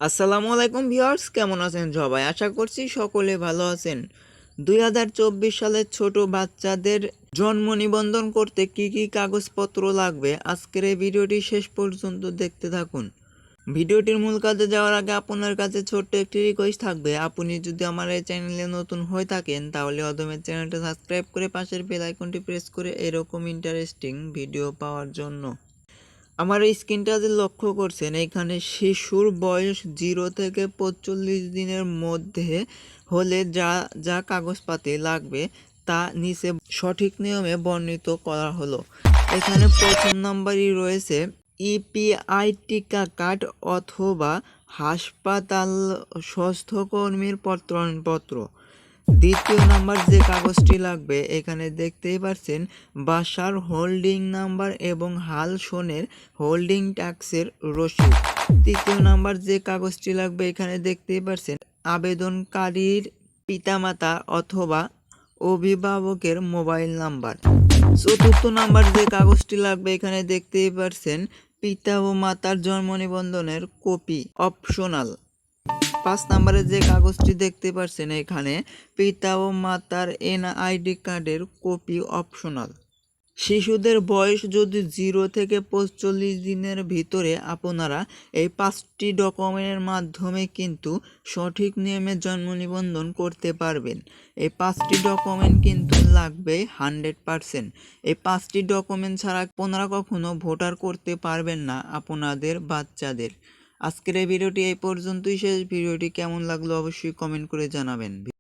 আসসালামু আলাইকুম ভিউয়ার্স, কেমন আছেন সবাই? আশা করছি সকলে ভালো আছেন। 2024 সালের ছোট বাচ্চাদের জন্ম নিবন্ধন করতে কি কি কাগজপত্র লাগবে, আজকের এই ভিডিওটি শেষ পর্যন্ত দেখতে থাকুন। ভিডিওটির মূল কাজে যাওয়ার আগে আপনার কাছে ছোট্ট একটি রিকোয়েস্ট থাকবে। আপনি যদি আমার এই চ্যানেলে নতুন হয়ে থাকেন তাহলে অদমের চ্যানেলটা সাবস্ক্রাইব করে পাশের বেল আইকনটি প্রেস করে এরকম ইন্টারেস্টিং ভিডিও পাওয়ার জন্য। আমার এই স্ক্রিনটা যে লক্ষ্য করছেন, এখানে শিশুর বয়স 0 থেকে 45 দিনের মধ্যে হলে যা যা কাগজপাতি লাগবে তা নিচে সঠিক নিয়মে বর্ণিত করা হলো। এখানে প্রথম নাম্বারই রয়েছে ইপিআই টিকা কার্ড অথবা হাসপাতাল স্বাস্থ্যকর্মীর প্রত্যয়নপত্র। দ্বিতীয় নাম্বার যে কাগজটি লাগবে, এখানে দেখতেই পাচ্ছেন বাসার হোল্ডিং নাম্বার এবং হাল সনের হোল্ডিং ট্যাক্সের রসিদ। তৃতীয় নাম্বার যে কাগজটি লাগবে, এখানে দেখতেই পাচ্ছেন আবেদনকারীর পিতামাতা অথবা অভিভাবকের মোবাইল নাম্বার। চতুর্থ নাম্বার যে কাগজটি লাগবে, এখানে দেখতেই পাচ্ছেন পিতা ও মাতার জন্ম নিবন্ধনের কপি অপশনাল। 5 নম্বরে যে কাগজটি দেখতে পাচ্ছেন, এখানে পিতা ও মাতার এনআইডি কার্ডের কপি অপশনাল। শিশুদের বয়স যদি 0 থেকে 45 দিনের ভিতরে আপনারা এই 5টি ডকুমেন্টের মাধ্যমে কিন্তু সঠিক নিয়মে জন্ম নিবন্ধন করতে পারবেন। এই 5টি ডকুমেন্ট কিন্তু লাগবে 100%। এই 5টি ডকুমেন্ট ছাড়া আপনারা কখনো ভোটার করতে পারবেন না আপনাদের বাচ্চাদের। আজকের এই ভিডিওটি এই পর্যন্তই শেষ। ভিডিওটি কেমন লাগলো অবশ্যই কমেন্ট করে জানাবেন।